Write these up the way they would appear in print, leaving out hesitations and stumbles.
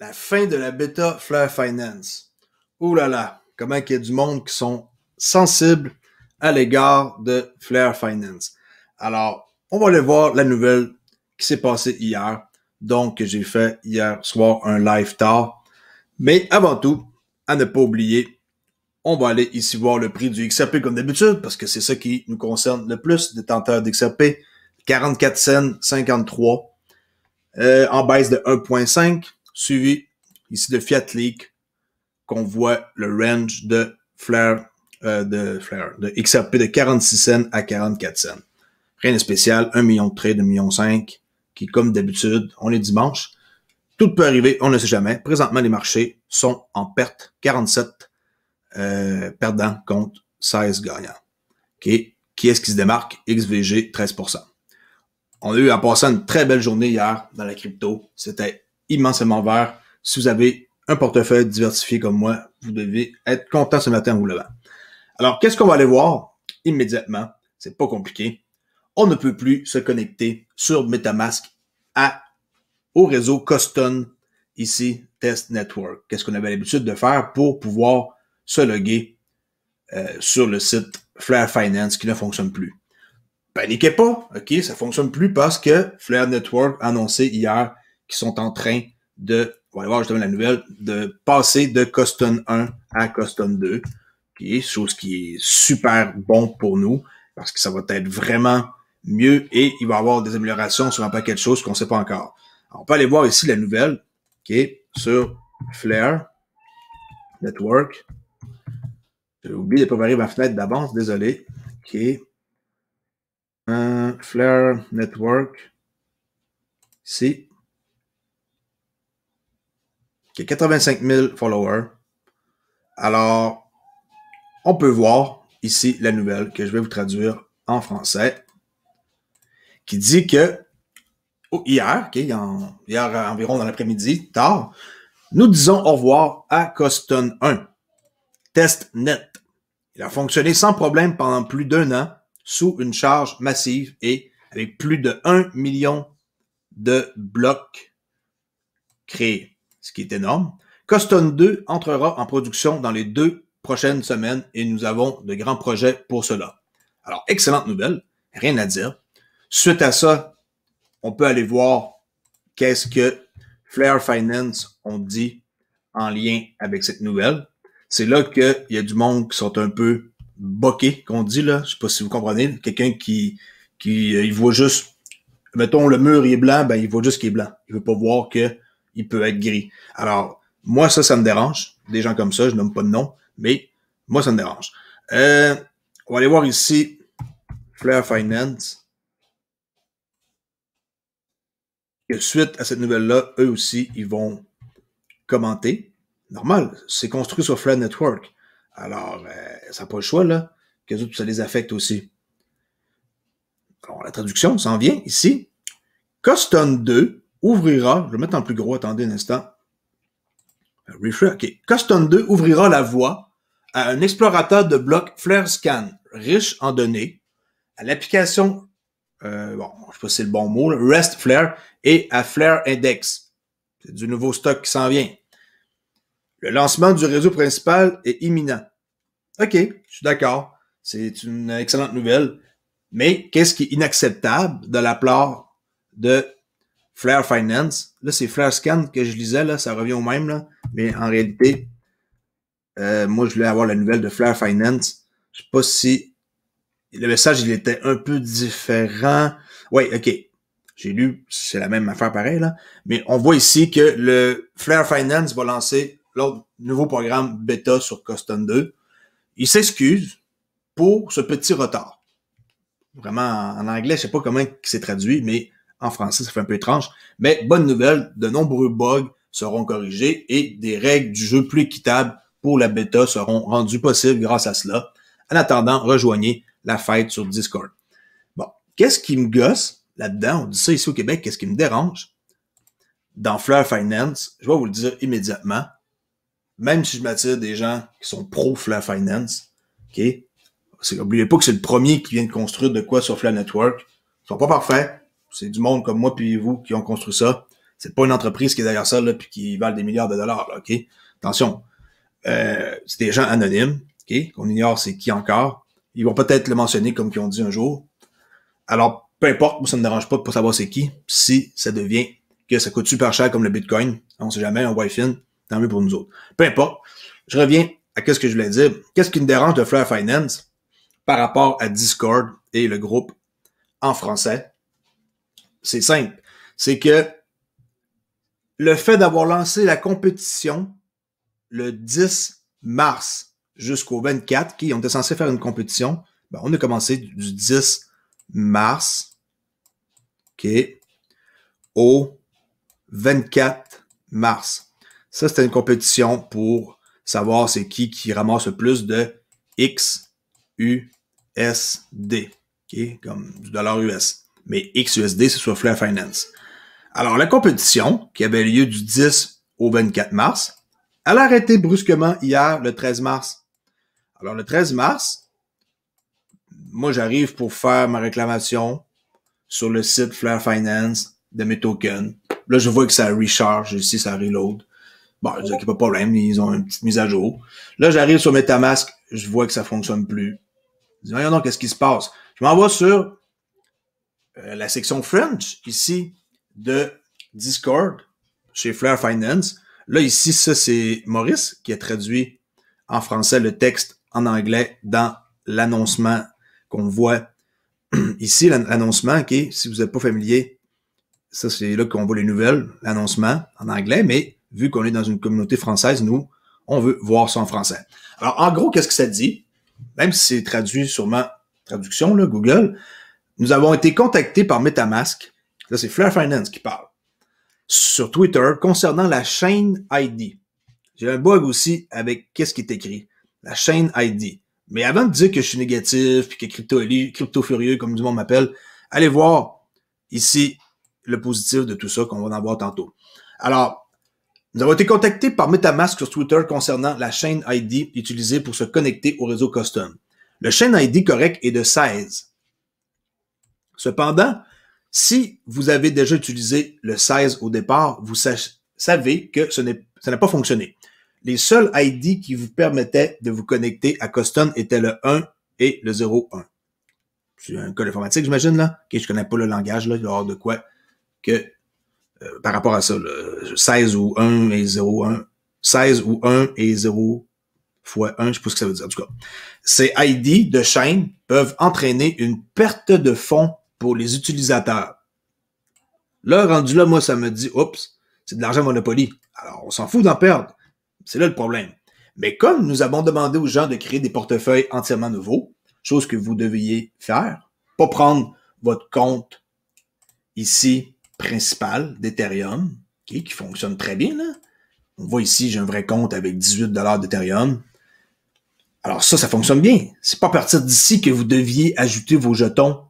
La fin de la bêta Flare Finance. Ouh là là, comment il y a du monde qui sont sensibles à l'égard de Flare Finance. Alors, on va aller voir la nouvelle qui s'est passée hier. Donc, j'ai fait hier soir un live tard. Mais avant tout, à ne pas oublier, on va aller ici voir le prix du XRP comme d'habitude, parce que c'est ça qui nous concerne le plus, détenteurs d'XRP. 44 cents, 53, en baisse de 1.5, suivi ici de Fiat Leak, qu'on voit le range de de XRP de 46 cents à 44 cents. Rien de spécial, 1 million de trades, 1,5 million, qui comme d'habitude, on est dimanche. Tout peut arriver, on ne sait jamais. Présentement, les marchés sont en perte, 47 perdants contre 16 gagnants. Okay. Qui est-ce qui se démarque? XVG, 13%. On a eu à passer une très belle journée hier dans la crypto. C'était immensément vert. Si vous avez un portefeuille diversifié comme moi, vous devez être content ce matin en vous levant. Alors, qu'est-ce qu'on va aller voir immédiatement? C'est pas compliqué. On ne peut plus se connecter sur MetaMask au réseau Coston, ici, Test Network. Qu'est-ce qu'on avait l'habitude de faire pour pouvoir se loguer sur le site Flare Finance qui ne fonctionne plus? Paniquez pas, ok, ça fonctionne plus parce que Flare Network a annoncé hier qu'ils sont en train de, on va aller voir justement la nouvelle, de passer de Coston 1 à Coston 2, okay, chose qui est super bon pour nous parce que ça va être vraiment mieux et il va y avoir des améliorations sur un paquet de choses qu'on ne sait pas encore. Alors, on peut aller voir ici la nouvelle, ok, sur Flare Network. J'ai oublié de préparer ma fenêtre d'avance, désolé. Ok. Flare Network. Ici. Qui a 85 000 followers. Alors, on peut voir ici la nouvelle que je vais vous traduire en français. Qui dit que hier, okay, hier environ dans l'après-midi, tard, nous disons au revoir à Coston 1. TestNet. Il a fonctionné sans problème pendant plus d'1 an sous une charge massive et avec plus de 1 million de blocs créés, ce qui est énorme. Coston 2 entrera en production dans les 2 prochaines semaines et nous avons de grands projets pour cela. Alors, excellente nouvelle, rien à dire. Suite à ça, on peut aller voir qu'est-ce que Flare Finance ont dit en lien avec cette nouvelle. C'est là qu'il y a du monde qui sont un peu boqués, qu'on dit là. Je sais pas si vous comprenez. Quelqu'un qui il voit juste, mettons, le mur il est blanc, ben il voit juste qu'il est blanc. Il veut pas voir que il peut être gris. Alors, moi, ça me dérange. Des gens comme ça, je nomme pas de nom, mais moi, ça me dérange. On va aller voir ici Flare Finance. Et suite à cette nouvelle-là, eux aussi, ils vont commenter. Normal, c'est construit sur Flare Network. Alors, ça n'a pas le choix, là, que les autres, ça les affecte aussi. Alors, la traduction s'en vient ici. Coston 2 ouvrira, je vais le mettre en plus gros, attendez un instant. Refresh, ok. Coston 2 ouvrira la voie à un explorateur de blocs Flare Scan, riche en données, à l'application, je sais pas si c'est le bon mot, là, REST Flare et à Flare Index. C'est du nouveau stock qui s'en vient. Le lancement du réseau principal est imminent. OK, je suis d'accord. C'est une excellente nouvelle. Mais qu'est-ce qui est inacceptable de la part de Flare Finance? Là, c'est Flare Scan que je lisais, là, ça revient au même, là. Mais en réalité, moi, je voulais avoir la nouvelle de Flare Finance. Je sais pas si le message, il était un peu différent. Oui, OK. J'ai lu, c'est la même affaire pareil, là. Mais on voit ici que le Flare Finance va lancer l'autre nouveau programme bêta sur Coston 2. Il s'excuse pour ce petit retard. Vraiment, en anglais, je sais pas comment c'est traduit, mais en français, ça fait un peu étrange. Mais bonne nouvelle, de nombreux bugs seront corrigés et des règles du jeu plus équitables pour la bêta seront rendues possibles grâce à cela. En attendant, rejoignez la fête sur Discord. Bon, qu'est-ce qui me gosse là-dedans? On dit ça ici au Québec, qu'est-ce qui me dérange? Dans Flare Finance, je vais vous le dire immédiatement, même si je m'attire des gens qui sont pro Flare Finance, ok? N'oubliez pas que c'est le premier qui vient de construire de quoi sur Flare Network. Ils sont pas parfaits. C'est du monde comme moi puis vous qui ont construit ça. C'est pas une entreprise qui est derrière ça, là, puis qui valent des milliards de dollars, là, OK? Attention. C'est des gens anonymes, OK? Qu'on ignore c'est qui encore. Ils vont peut-être le mentionner comme qu'ils ont dit un jour. Alors, peu importe, moi, ça ne me dérange pas pour savoir c'est qui. Si ça devient que ça coûte super cher comme le Bitcoin, on sait jamais, un Wi-Fi, tant mieux pour nous autres. Peu importe. Je reviens à ce que je voulais dire. Qu'est-ce qui me dérange de Flare Finance par rapport à Discord et le groupe en français? C'est simple. C'est que le fait d'avoir lancé la compétition le 10 mars jusqu'au 24, qui on était censé faire une compétition, ben, on a commencé du 10 mars au 24 mars. Ça, c'était une compétition pour savoir c'est qui ramasse le plus de XUSD, comme du dollar US. Mais XUSD, c'est sur Flare Finance. Alors, la compétition, qui avait lieu du 10 au 24 mars, elle a arrêté brusquement hier, le 13 mars. Alors, le 13 mars, moi, j'arrive pour faire ma réclamation sur le site Flare Finance de mes tokens. Là, je vois que ça recharge ici, ça reload. Bon, je dis qu'il n'y a pas de problème, ils ont une petite mise à jour. Là, j'arrive sur MetaMask, je vois que ça fonctionne plus. Je dis, voyons donc, qu'est-ce qui se passe? Je m'envoie sur la section French, ici, de Discord, chez Flare Finance. Là, ici, ça, c'est Maurice qui a traduit en français le texte en anglais dans l'annoncement qu'on voit ici, l'annoncement, OK, si vous n'êtes pas familier, ça, c'est là qu'on voit les nouvelles, l'annoncement en anglais, mais vu qu'on est dans une communauté française, nous, on veut voir ça en français. Alors, en gros, qu'est-ce que ça dit? Même si c'est traduit sûrement, traduction, là, Google, nous avons été contactés par MetaMask, là, c'est Flare Finance qui parle, sur Twitter, concernant la chaîne ID. J'ai un bug aussi avec qu'est-ce qui est écrit, la chaîne ID. Mais avant de dire que je suis négatif, puis que crypto furieux, comme du monde m'appelle, allez voir ici le positif de tout ça qu'on va en voir tantôt. Alors, nous avons été contactés par MetaMask sur Twitter concernant la chaîne ID utilisée pour se connecter au réseau custom. Le chaîne ID correct est de 16. Cependant, si vous avez déjà utilisé le 16 au départ, vous savez que ça n'a pas fonctionné. Les seuls ID qui vous permettaient de vous connecter à Custom étaient le 1 et le 01. C'est un code informatique, j'imagine, là. OK, je connais pas le langage, là. Il doit y avoir de quoi que, par rapport à ça, là, 16 ou 1 et 01. 16 ou 1 et 0 fois 1, je sais pas ce que ça veut dire, en tout cas. Ces ID de chaîne peuvent entraîner une perte de fonds pour les utilisateurs. Là, rendu là, moi, ça me dit, oups, c'est de l'argent Monopoly. Alors, on s'en fout d'en perdre. C'est là le problème. Mais comme nous avons demandé aux gens de créer des portefeuilles entièrement nouveaux, chose que vous deviez faire, pas prendre votre compte ici principal d'Ethereum, okay, qui fonctionne très bien, là. On voit ici, j'ai un vrai compte avec 18 $ d'Ethereum. Alors ça fonctionne bien. C'est pas à partir d'ici que vous deviez ajouter vos jetons.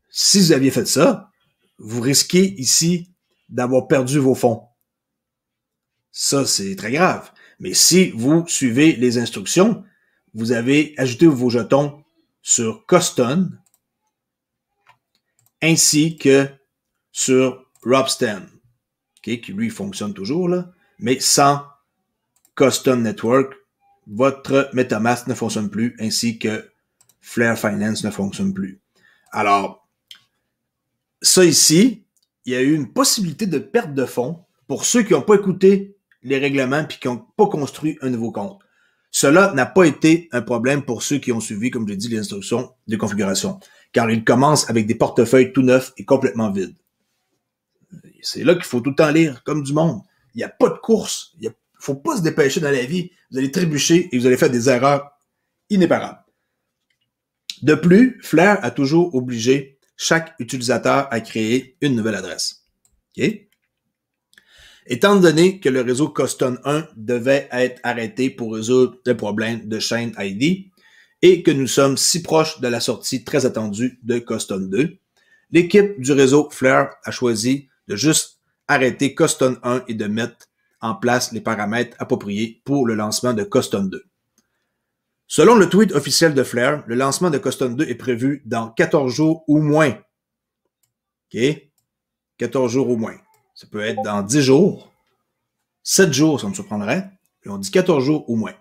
Si vous aviez fait ça, vous risquez ici d'avoir perdu vos fonds. Ça, c'est très grave. Mais si vous suivez les instructions, vous avez ajouté vos jetons sur Custom ainsi que sur Ropsten, okay, qui lui fonctionne toujours, là, mais sans Custom Network, votre MetaMask ne fonctionne plus ainsi que Flare Finance ne fonctionne plus. Alors, ça ici, il y a eu une possibilité de perte de fonds pour ceux qui n'ont pas écouté les règlements puis qui n'ont pas construit un nouveau compte. Cela n'a pas été un problème pour ceux qui ont suivi, comme j'ai dit, les instructions de configuration, car ils commencent avec des portefeuilles tout neufs et complètement vides. C'est là qu'il faut tout le temps lire, comme du monde. Il n'y a pas de course. Il ne faut pas se dépêcher dans la vie. Vous allez trébucher et vous allez faire des erreurs inéparables. De plus, Flare a toujours obligé chaque utilisateur à créer une nouvelle adresse. OK? Étant donné que le réseau Custom 1 devait être arrêté pour résoudre le problème de chaîne ID et que nous sommes si proches de la sortie très attendue de Custom 2, l'équipe du réseau Flare a choisi de juste arrêter Custom 1 et de mettre en place les paramètres appropriés pour le lancement de Custom 2. Selon le tweet officiel de Flare, le lancement de Custom 2 est prévu dans 14 jours ou moins. OK? 14 jours ou moins. Ça peut être dans 10 jours, 7 jours, ça me surprendrait, et on dit 14 jours ou moins.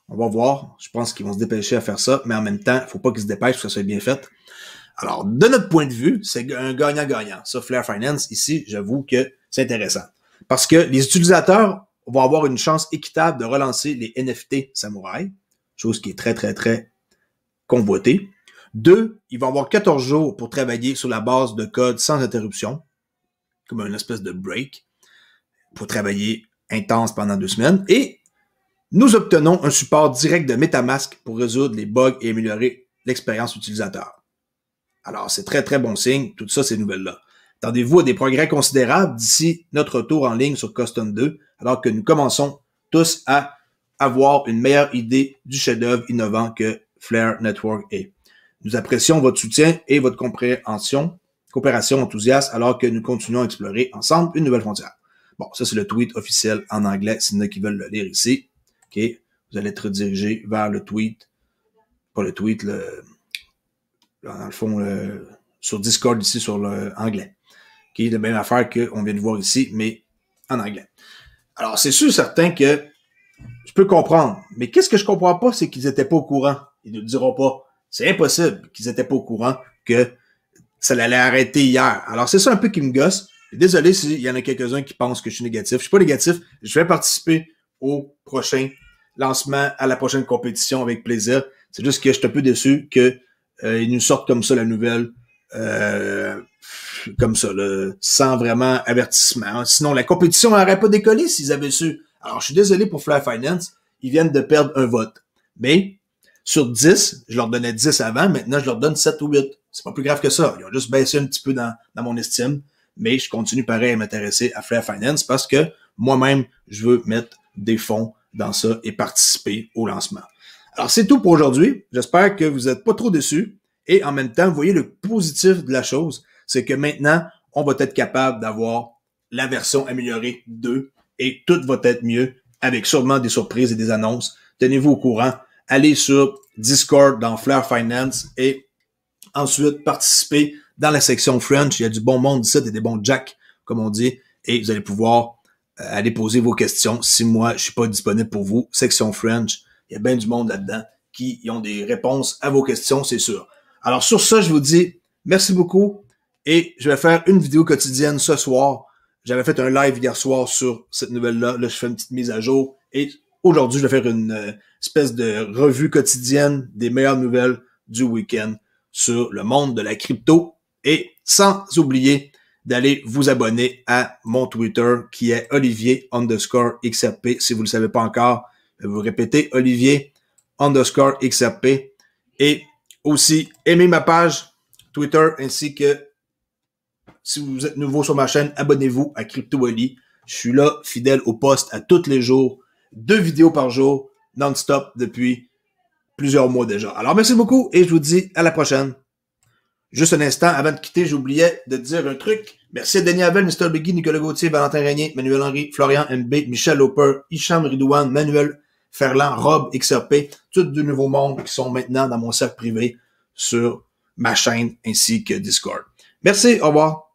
On va voir, je pense qu'ils vont se dépêcher à faire ça, mais en même temps, il faut pas qu'ils se dépêchent pour que ça soit bien fait. Alors, de notre point de vue, c'est un gagnant-gagnant. Ça, Flare Finance, ici, j'avoue que c'est intéressant. Parce que les utilisateurs vont avoir une chance équitable de relancer les NFT Samouraï, chose qui est très, très, très convoitée. 2, ils vont avoir 14 jours pour travailler sur la base de code sans interruption, comme une espèce de break, pour travailler intense pendant 2 semaines. Et nous obtenons un support direct de MetaMask pour résoudre les bugs et améliorer l'expérience utilisateur. Alors, c'est très, très bon signe, tout ça, ces nouvelles-là. Attendez-vous à des progrès considérables d'ici notre retour en ligne sur Custom 2, alors que nous commençons tous à avoir une meilleure idée du chef-d'œuvre innovant que Flare Network est. Nous apprécions votre soutien et votre coopération enthousiaste alors que nous continuons à explorer ensemble une nouvelle frontière. Bon, ça c'est le tweet officiel en anglais, s'il y en a qui veulent le lire ici. OK, vous allez être redirigé vers le tweet, pas le tweet, dans le fond, sur Discord ici, sur l'anglais. OK, la même affaire qu'on vient de voir ici, mais en anglais. Alors, c'est sûr certain que je peux comprendre, mais qu'est-ce que je comprends pas, c'est qu'ils étaient pas au courant. Ils ne le diront pas. C'est impossible qu'ils étaient pas au courant que ça allait arrêter hier. Alors, c'est ça un peu qui me gosse. Désolé s'il y en a quelques-uns qui pensent que je suis négatif. Je suis pas négatif. Je vais participer au prochain lancement, à la prochaine compétition avec plaisir. C'est juste que je suis un peu déçu que ils nous sortent comme ça la nouvelle, comme ça, là, sans vraiment avertissement. Sinon, la compétition n'aurait pas décollé s'ils avaient su. Alors, je suis désolé pour Flare Finance. Ils viennent de perdre un vote. Mais, sur 10, je leur donnais 10 avant, maintenant je leur donne 7 ou 8. C'est pas plus grave que ça. Ils ont juste baissé un petit peu dans mon estime, mais je continue pareil à m'intéresser à Flare Finance parce que moi-même, je veux mettre des fonds dans ça et participer au lancement. Alors, c'est tout pour aujourd'hui. J'espère que vous n'êtes pas trop déçus et en même temps, vous voyez le positif de la chose, c'est que maintenant, on va être capable d'avoir la version améliorée 2 et tout va être mieux avec sûrement des surprises et des annonces. Tenez-vous au courant. Allez sur Discord dans Flare Finance et ensuite participer dans la section French. Il y a du bon monde ici, et des bons jacks, comme on dit, et vous allez pouvoir aller poser vos questions. Si moi, je suis pas disponible pour vous, section French, il y a bien du monde là-dedans qui ont des réponses à vos questions, c'est sûr. Alors sur ça, je vous dis merci beaucoup et je vais faire une vidéo quotidienne ce soir. J'avais fait un live hier soir sur cette nouvelle-là. Là, je fais une petite mise à jour et aujourd'hui, je vais faire une espèce de revue quotidienne des meilleures nouvelles du week-end sur le monde de la crypto. Et sans oublier d'aller vous abonner à mon Twitter qui est Olivier_XRP. Si vous ne le savez pas encore, vous répétez Olivier_XRP. Et aussi, aimez ma page Twitter ainsi que si vous êtes nouveau sur ma chaîne, abonnez-vous à CryptoOli. Je suis là, fidèle au poste à tous les jours. 2 vidéos par jour, non-stop, depuis plusieurs mois déjà. Alors, merci beaucoup et je vous dis à la prochaine. Juste un instant, avant de quitter, j'oubliais de dire un truc. Merci à Denis Havel, Mr. Biggie, Nicolas Gauthier, Valentin Régnier, Manuel Henry, Florian MB, Michel Lauper, Hicham Ridouane, Manuel Ferland, Rob XRP, tous du nouveau monde qui sont maintenant dans mon cercle privé sur ma chaîne ainsi que Discord. Merci, au revoir.